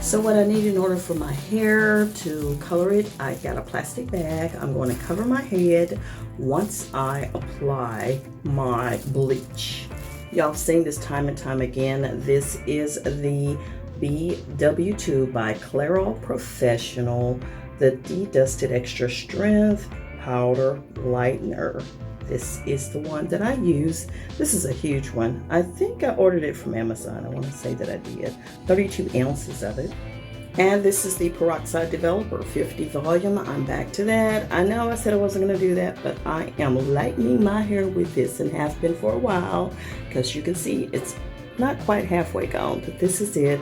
So what I need in order for my hair to color it, I got a plastic bag. I'm going to cover my head once I apply my bleach. Y'all have seen this time and time again. This is the BW2 by Clairol Professional, the De-Dusted Extra Strength Powder Lightener. This is the one that I use. This is a huge one. I think I ordered it from Amazon. I want to say that I did. 32 ounces of it. And this is the Peroxide Developer 50 volume. I'm back to that. I know I said I wasn't going to do that, but I am lightening my hair with this and have been for a while, because you can see it's not quite halfway gone, but this is it.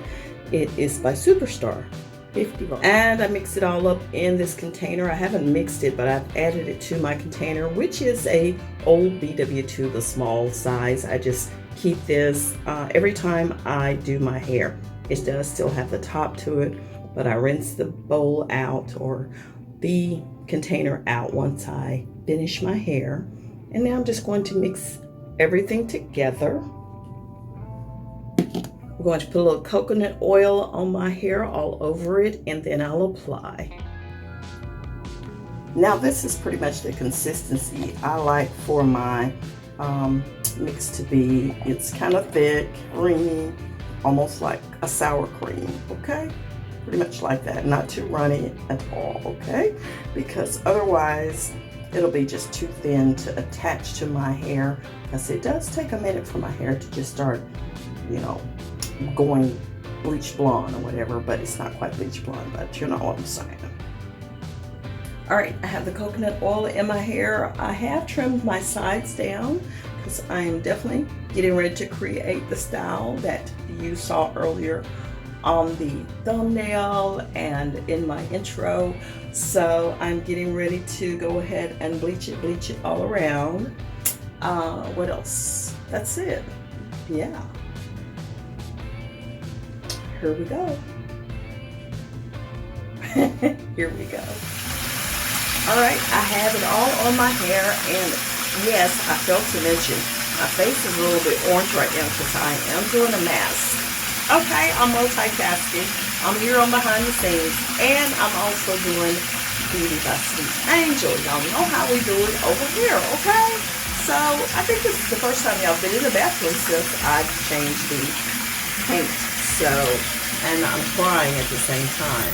It is by Superstar. 50 volume. And I mix it all up in this container. I haven't mixed it, but I've added it to my container, which is a old BW2, the small size. I just keep this every time I do my hair. It does still have the top to it, but I rinse the bowl out or the container out once I finish my hair. And now I'm just going to mix everything together. I'm going to put a little coconut oil on my hair all over it, and then I'll apply. Now this is pretty much the consistency I like for my mix to be. It's kind of thick, creamy, almost like a sour cream, okay? Pretty much like that, not too runny at all, okay? Because otherwise it'll be just too thin to attach to my hair, because it does take a minute for my hair to just start, you know, going bleach blonde or whatever, but it's not quite bleach blonde, but you know what I'm saying. All right, I have the coconut oil in my hair. I have trimmed my sides down because I am definitely getting ready to create the style that you saw earlier on the thumbnail and in my intro. So I'm getting ready to go ahead and bleach it all around. What else? That's it. Yeah. Here we go. Here we go. All right, I have it all on my hair, and yes, I failed to mention, my face is a little bit orange right now because I am doing a mask. Okay, I'm multitasking. I'm here on behind the scenes, and I'm also doing Beauty by Sweet Angel. Y'all know how we do it over here, okay? So I think this is the first time y'all been in the bathroom since I've changed the paint. So, and I'm crying at the same time.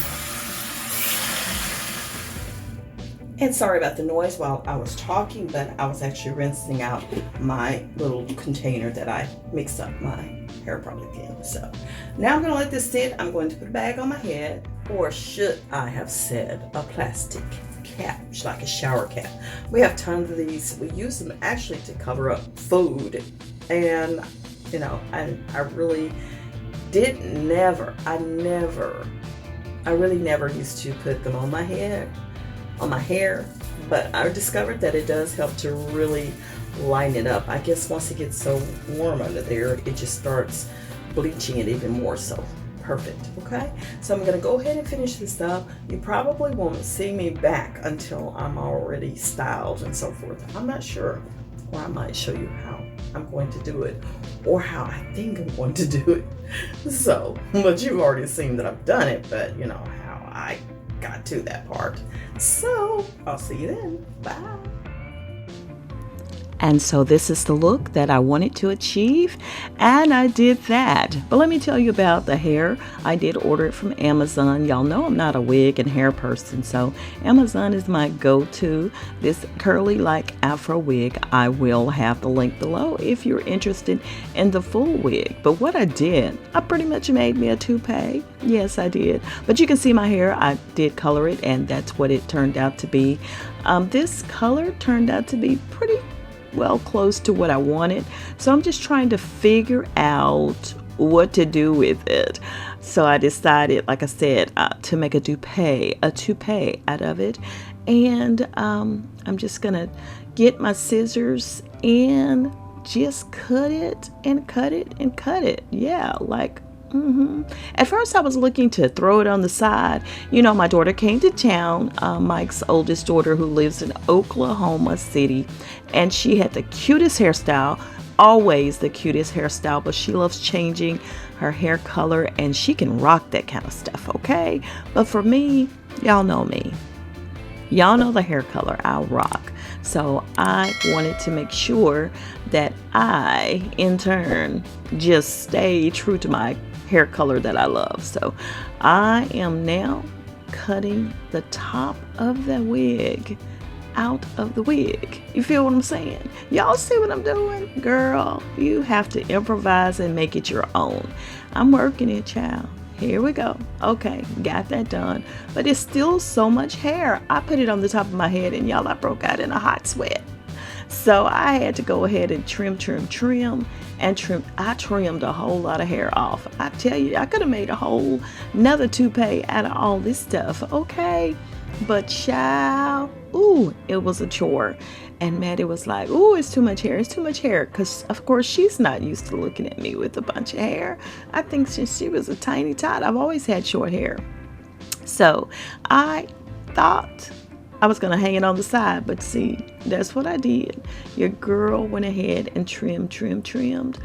And sorry about the noise while I was talking, but I was actually rinsing out my little container that I mixed up my hair product in. So now I'm going to let this sit. I'm going to put a bag on my head, or should I have said a plastic cap, like a shower cap. We have tons of these. We use them actually to cover up food. And, you know, I really never used to put them on my head, on my hair, but I discovered that it does help to really line it up. I guess once it gets so warm under there, it just starts bleaching it even more. So perfect. Okay, so I'm going to go ahead and finish this up. You probably won't see me back until I'm already styled and so forth. I'm not sure, or I might show you how I'm going to do it, or how I think I'm going to do it. So, but you've already seen that I've done it, but you know how I got to that part. So I'll see you then. Bye. And so this is the look that I wanted to achieve, and I did that. But let me tell you about the hair. I did order it from Amazon. Y'all know I'm not a wig and hair person, so Amazon is my go-to. This curly like afro wig, I will have the link below if you're interested in the full wig. But what I did, I pretty much made me a toupee. Yes, I did. But you can see my hair. I did color it, and that's what it turned out to be. This color turned out to be pretty well close to what I wanted, so I'm just trying to figure out what to do with it. So I decided, like I said, to make a toupee out of it, and I'm just gonna get my scissors and just cut it and cut it and cut it. Yeah, like At first I was looking to throw it on the side. You know, my daughter came to town, Mike's oldest daughter, who lives in Oklahoma City, and she had the cutest hairstyle, always the cutest hairstyle, but she loves changing her hair color, and she can rock that kind of stuff, okay? But for me, y'all know me. Y'all know the hair color I'll rock. So I wanted to make sure that I, in turn, just stay true to my hair color that I love. So I am now cutting the top of the wig out of the wig. You feel what I'm saying? Y'all see what I'm doing? Girl, you have to improvise and make it your own. I'm working it, child. Here we go. Okay, got that done. But it's still so much hair. I put it on the top of my head, and y'all, I broke out in a hot sweat. So I had to go ahead and trim. I trimmed a whole lot of hair off. I tell you, I could have made a whole another toupee out of all this stuff, okay? But child, ooh, it was a chore. And Maddie was like, ooh, it's too much hair. It's too much hair. Because, of course, she's not used to looking at me with a bunch of hair. I think since she was a tiny tot, I've always had short hair. So I thought I was going to hang it on the side. But see, that's what I did. Your girl went ahead and trimmed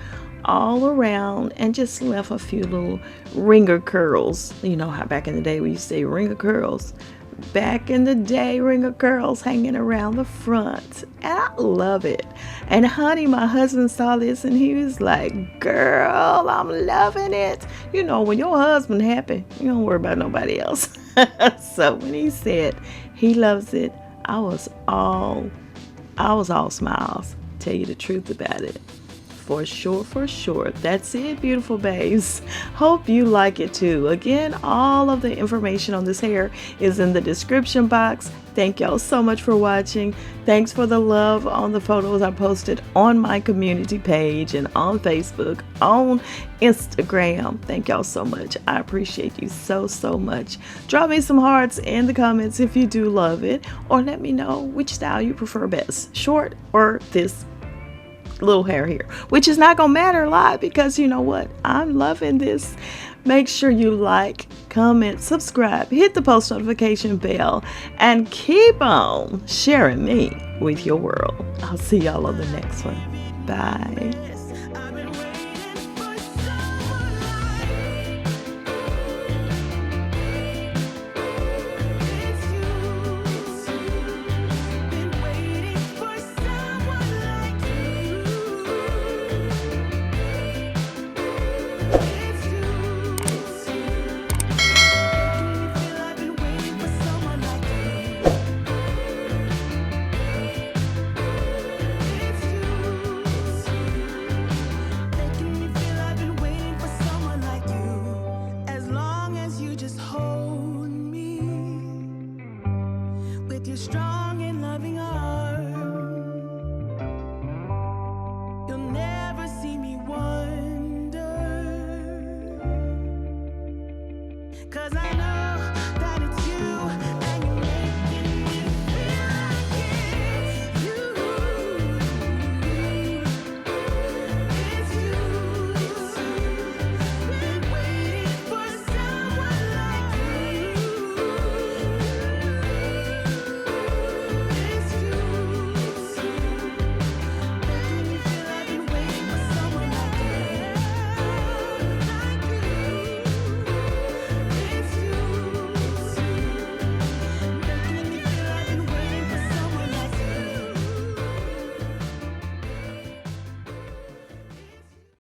all around and just left a few little ringer curls. You know how back in the day we used to say ringer curls. Back in the day, ringer curls hanging around the front, and I love it. And honey, my husband saw this and he was like, girl, I'm loving it. You know, when your husband happy, you don't worry about nobody else. So when he said he loves it, I was all smiles. Tell you the truth about it. For sure. That's it, beautiful babes. Hope you like it too. Again, all of the information on this hair is in the description box. Thank y'all so much for watching. Thanks for the love on the photos I posted on my community page and on Facebook, on Instagram. Thank y'all so much. I appreciate you so much. Drop me some hearts in the comments if you do love it, or let me know which style you prefer best, short or this little hair here, which is not gonna matter a lot because you know what, I'm loving this. Make sure you like, comment, subscribe, hit the post notification bell, and keep on sharing me with your world. I'll see y'all on the next one. Bye. With your strong and loving arms.